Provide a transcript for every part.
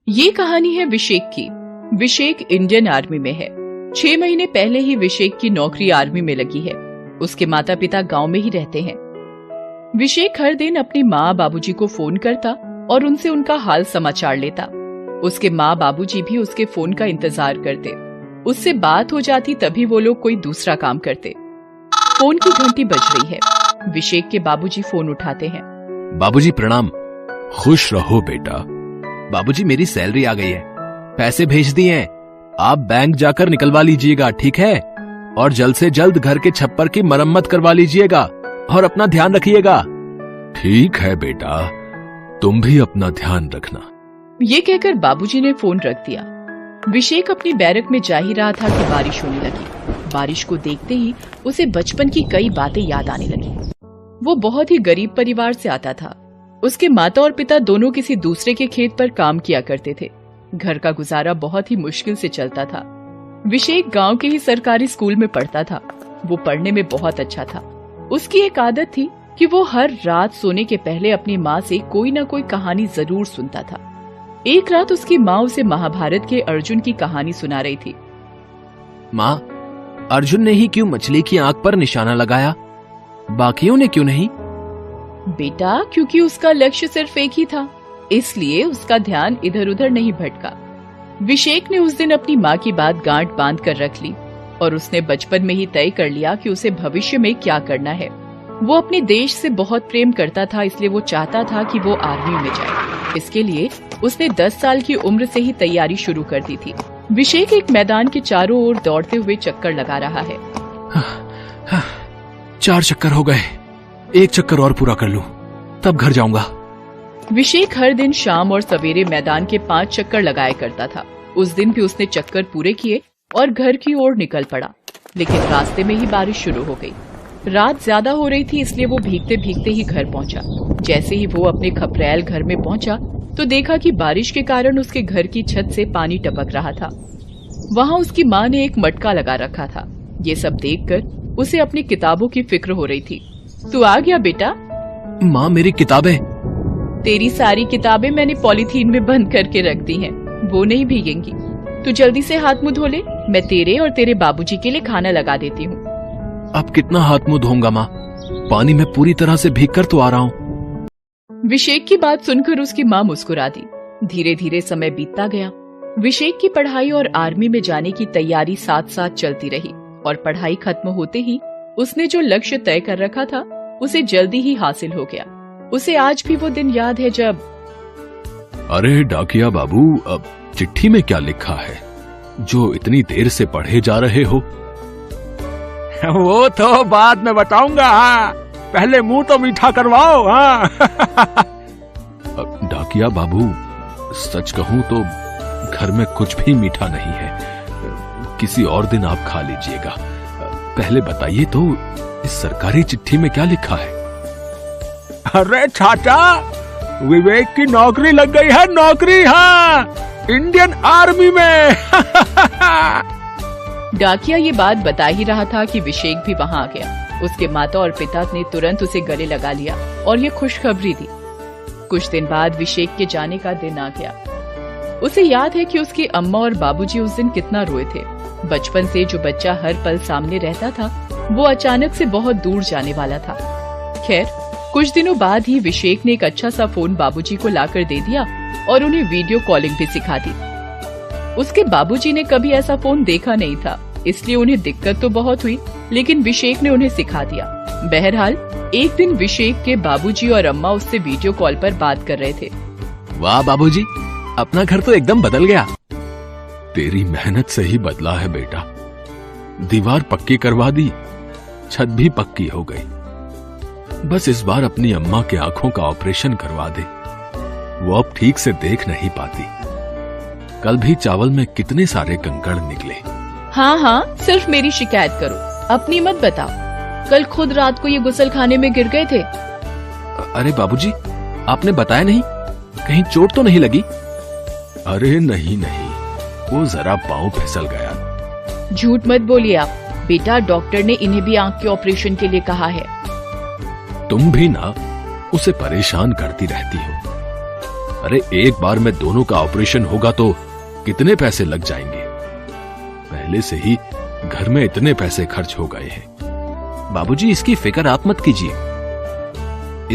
ये कहानी है विशेक की। विशेक इंडियन आर्मी में है। 6 महीने पहले ही विशेक की नौकरी आर्मी में लगी है। उसके माता पिता गांव में ही रहते हैं। विशेक हर दिन अपनी माँ बाबूजी को फोन करता और उनसे उनका हाल समाचार लेता। उसके माँ बाबूजी भी उसके फोन का इंतजार करते। उससे बात हो जाती तभी वो लोग कोई दूसरा काम करते। फोन की घंटी बज रही है। विशेक के बाबूजी फोन उठाते हैं। बाबूजी प्रणाम। खुश रहो बेटा। बाबूजी मेरी सैलरी आ गई है, पैसे भेज दिए हैं, आप बैंक जाकर निकलवा लीजिएगा, ठीक है? और जल्द से जल्द घर के छप्पर की मरम्मत करवा लीजिएगा और अपना ध्यान रखिएगा। ठीक है बेटा, तुम भी अपना ध्यान रखना। ये कहकर बाबूजी ने फोन रख दिया। विशेक अपनी बैरक में जा ही रहा था कि बारिश होने लगी। बारिश को देखते ही उसे बचपन की कई बातें याद आने लगी। वो बहुत ही गरीब परिवार से आता था। उसके माता और पिता दोनों किसी दूसरे के खेत पर काम किया करते थे। घर का गुजारा बहुत ही मुश्किल से चलता था। विशेक गांव के ही सरकारी स्कूल में पढ़ता था। वो पढ़ने में बहुत अच्छा था। उसकी एक आदत थी कि वो हर रात सोने के पहले अपनी माँ से कोई न कोई कहानी जरूर सुनता था। एक रात उसकी माँ उसे महाभारत के अर्जुन की कहानी सुना रही थी। माँ, अर्जुन ने ही क्यों मछली की आंख पर निशाना लगाया, बाकियों ने क्यों नहीं? बेटा, क्योंकि उसका लक्ष्य सिर्फ एक ही था, इसलिए उसका ध्यान इधर उधर नहीं भटका। विशेक ने उस दिन अपनी माँ की बात गांठ बांध कर रख ली और उसने बचपन में ही तय कर लिया कि उसे भविष्य में क्या करना है। वो अपने देश से बहुत प्रेम करता था, इसलिए वो चाहता था कि वो आर्मी में जाए। इसके लिए उसने 10 साल की उम्र से ही तैयारी शुरू कर दी थी। विशेक एक मैदान के चारों ओर दौड़ते हुए चक्कर लगा रहा है। 4 चक्कर हो गए, 1 चक्कर और पूरा कर लूं, तब घर जाऊंगा। विशेक हर दिन शाम और सवेरे मैदान के 5 चक्कर लगाया करता था। उस दिन भी उसने चक्कर पूरे किए और घर की ओर निकल पड़ा। लेकिन रास्ते में ही बारिश शुरू हो गई। रात ज्यादा हो रही थी, इसलिए वो भीगते भीगते ही घर पहुंचा। जैसे ही वो अपने खपरैल घर में पहुंचा तो देखा कि बारिश के कारण उसके घर की छत से पानी टपक रहा था। वहाँ उसकी माँ ने एक मटका लगा रखा था। ये सब देखकर उसे अपनी किताबों की फिक्र हो रही थी। तू आ गया बेटा? माँ, मेरी किताबें? तेरी सारी किताबें मैंने पॉलीथीन में बंद करके रख दी हैं, वो नहीं भीगेंगी। तू जल्दी से हाथ मुंह धो ले, मैं तेरे और तेरे बाबूजी के लिए खाना लगा देती हूँ। अब कितना हाथ मुंह धोऊंगा माँ, पानी में पूरी तरह से भीग कर तो आ रहा हूँ। विशेक की बात सुनकर उसकी माँ मुस्कुरा दी। धीरे धीरे समय बीतता गया। विशेक की पढ़ाई और आर्मी में जाने की तैयारी साथ साथ चलती रही और पढ़ाई खत्म होते ही उसने जो लक्ष्य तय कर रखा था उसे जल्दी ही हासिल हो गया। उसे आज भी वो दिन याद है जब... अरे डाकिया बाबू, अब चिट्ठी में क्या लिखा है जो इतनी देर से पढ़े जा रहे हो? वो तो बाद में बताऊंगा, हाँ। पहले मुंह तो मीठा करवाओ। हाँ। डाकिया बाबू, सच कहूं तो घर में कुछ भी मीठा नहीं है। किसी और दिन आप खा लीजिएगा। पहले बताइए तो, इस सरकारी चिट्ठी में क्या लिखा है? अरे चाचा, विवेक की नौकरी लग गई है, नौकरी, हाँ, इंडियन आर्मी में। डाकिया ये बात बता ही रहा था कि विशेक भी वहाँ आ गया। उसके माता और पिता ने तुरंत उसे गले लगा लिया और ये खुशखबरी दी। कुछ दिन बाद विशेक के जाने का दिन आ गया। उसे याद है कि उसकी अम्मा और बाबूजी उस दिन कितना रोए थे। बचपन से जो बच्चा हर पल सामने रहता था, वो अचानक से बहुत दूर जाने वाला था। खैर, कुछ दिनों बाद ही विशेक ने एक अच्छा सा फोन बाबूजी को लाकर दे दिया और उन्हें वीडियो कॉलिंग भी सिखा दी। उसके बाबूजी ने कभी ऐसा फोन देखा नहीं था, इसलिए उन्हें दिक्कत तो बहुत हुई, लेकिन विशेक ने उन्हें सिखा दिया। बहरहाल एक दिन विशेक के बाबूजी और अम्मा उससे वीडियो कॉल पर बात कर रहे थे। वाह बाबूजी, अपना घर तो एकदम बदल गया। तेरी मेहनत से ही बदला है बेटा। दीवार पक्की करवा दी, छत भी पक्की हो गई। बस इस बार अपनी अम्मा के आंखों का ऑपरेशन करवा दे, वो अब ठीक से देख नहीं पाती। कल भी चावल में कितने सारे कंकड़ निकले। हाँ, सिर्फ मेरी शिकायत करो, अपनी मत बताओ। कल खुद रात को ये गुसलखाने में गिर गए थे। अरे बाबूजी, आपने बताया नहीं? कहीं चोट तो नहीं लगी? अरे नहीं, वो जरा पांव फिसल गया। झूठ मत बोलिए आप बेटा, डॉक्टर ने इन्हें भी आंख के ऑपरेशन के लिए कहा है। तुम भी ना उसे परेशान करती रहती हो। अरे एक बार में दोनों का ऑपरेशन होगा तो कितने पैसे लग जाएंगे। पहले से ही घर में इतने पैसे खर्च हो गए हैं। बाबूजी, इसकी फिक्र आप मत कीजिए।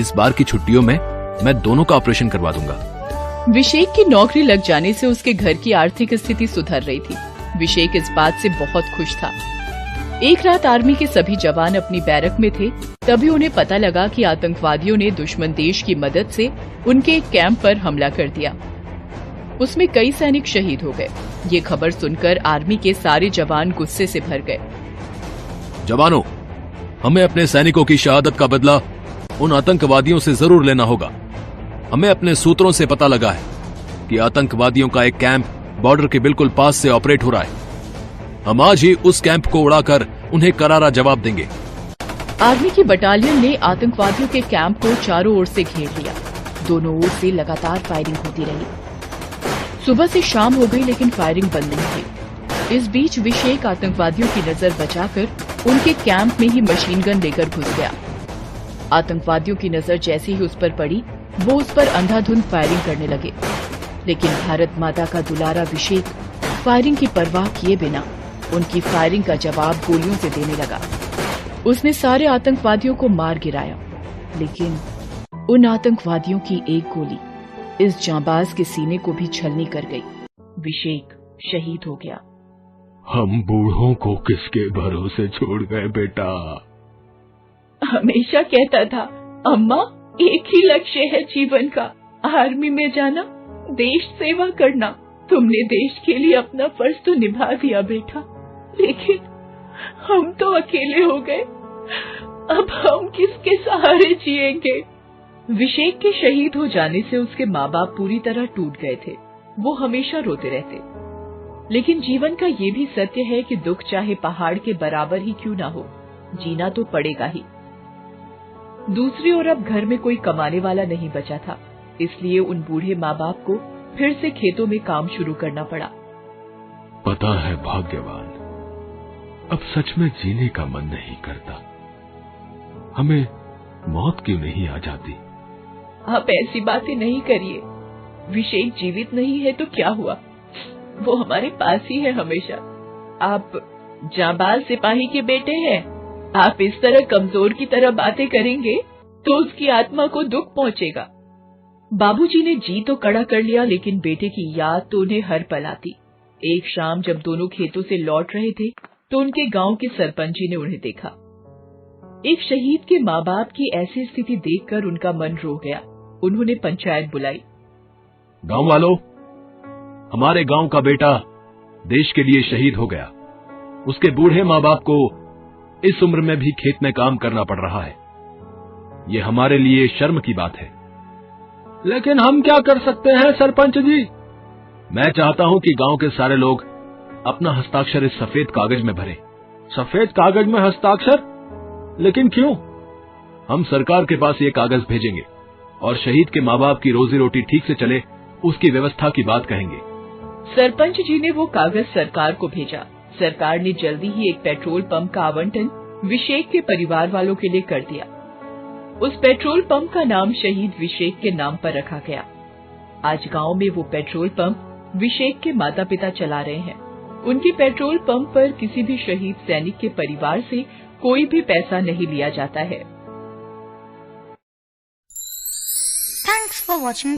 इस बार की छुट्टियों में मैं दोनों का ऑपरेशन करवा दूंगा। विशेक की नौकरी लग जाने से उसके घर की आर्थिक स्थिति सुधर रही थी। विशेक इस बात से बहुत खुश था। एक रात आर्मी के सभी जवान अपनी बैरक में थे, तभी उन्हें पता लगा कि आतंकवादियों ने दुश्मन देश की मदद से उनके एक कैंप पर हमला कर दिया। उसमें कई सैनिक शहीद हो गए। ये खबर सुनकर आर्मी के सारे जवान गुस्से से भर गए। जवानों, हमें अपने सैनिकों की शहादत का बदला उन आतंकवादियों से जरूर लेना होगा। हमें अपने सूत्रों से पता लगा है कि आतंकवादियों का एक कैंप बॉर्डर के बिल्कुल पास से ऑपरेट हो रहा है। हम आज ही उस कैंप को उड़ाकर उन्हें करारा जवाब देंगे। आर्मी की बटालियन ने आतंकवादियों के कैंप को चारों ओर से घेर लिया। दोनों ओर से लगातार फायरिंग होती रही। सुबह से शाम हो गई लेकिन फायरिंग बंद नहीं हुई। इस बीच विशेक आतंकवादियों की नजर बचाकर उनके कैंप में ही मशीन गन लेकर घुस गया। आतंकवादियों की नजर जैसे ही उस पर पड़ी, वो उस पर अंधाधुंध फायरिंग करने लगे। लेकिन भारत माता का दुलारा विशेक फायरिंग की परवाह किए बिना उनकी फायरिंग का जवाब गोलियों से देने लगा। उसने सारे आतंकवादियों को मार गिराया, लेकिन उन आतंकवादियों की एक गोली इस जांबाज के सीने को भी छलनी कर गई। विशेक शहीद हो गया। हम बूढ़ों को किसके भरोसे छोड़ गए बेटा। हमेशा कहता था, अम्मा एक ही लक्ष्य है जीवन का, आर्मी में जाना, देश सेवा करना। तुमने देश के लिए अपना फर्ज तो निभा दिया बेटा, लेकिन हम तो अकेले हो गए। अब हम किसके सहारे जिएंगे। विशेक के शहीद हो जाने से उसके माँ बाप पूरी तरह टूट गए थे। वो हमेशा रोते रहते। लेकिन जीवन का ये भी सत्य है कि दुख चाहे पहाड़ के बराबर ही क्यों ना हो, जीना तो पड़ेगा ही। दूसरी ओर अब घर में कोई कमाने वाला नहीं बचा था, इसलिए उन बूढ़े माँ बाप को फिर से खेतों में काम शुरू करना पड़ा। पता है भाग्यवान, अब सच में जीने का मन नहीं करता। हमें मौत क्यों नहीं आ जाती। आप ऐसी बातें नहीं करिए। विशेक जीवित नहीं है तो क्या हुआ, वो हमारे पास ही है हमेशा। आप जांबाज सिपाही के बेटे हैं। आप इस तरह कमजोर की तरह बातें करेंगे तो उसकी आत्मा को दुख पहुंचेगा। बाबूजी ने जी तो कड़ा कर लिया, लेकिन बेटे की याद तो उन्हें हर पल आती। एक शाम जब दोनों खेतों से लौट रहे थे तो उनके गांव के सरपंच जी ने उन्हें देखा। एक शहीद के माँ बाप की ऐसी स्थिति देखकर उनका मन रो गया। उन्होंने पंचायत बुलाई। गांव वालों, हमारे गांव का बेटा देश के लिए शहीद हो गया। उसके बूढ़े माँ बाप को इस उम्र में भी खेत में काम करना पड़ रहा है। ये हमारे लिए शर्म की बात है। लेकिन हम क्या कर सकते हैं सरपंच जी। मैं चाहता हूं कि गांव के सारे लोग अपना हस्ताक्षर इस सफेद कागज में भरें। सफेद कागज में हस्ताक्षर? लेकिन क्यों? हम सरकार के पास ये कागज भेजेंगे और शहीद के माँ बाप की रोजी रोटी ठीक से चले उसकी व्यवस्था की बात कहेंगे। सरपंच जी ने वो कागज सरकार को भेजा। सरकार ने जल्दी ही एक पेट्रोल पंप का आवंटन विशेक के परिवार वालों के लिए कर दिया। उस पेट्रोल पंप का नाम शहीद विशेक के नाम पर रखा गया। आज गांव में वो पेट्रोल पंप विशेक के माता पिता चला रहे हैं। उनके पेट्रोल पंप पर किसी भी शहीद सैनिक के परिवार से कोई भी पैसा नहीं लिया जाता है। Thanks for watching.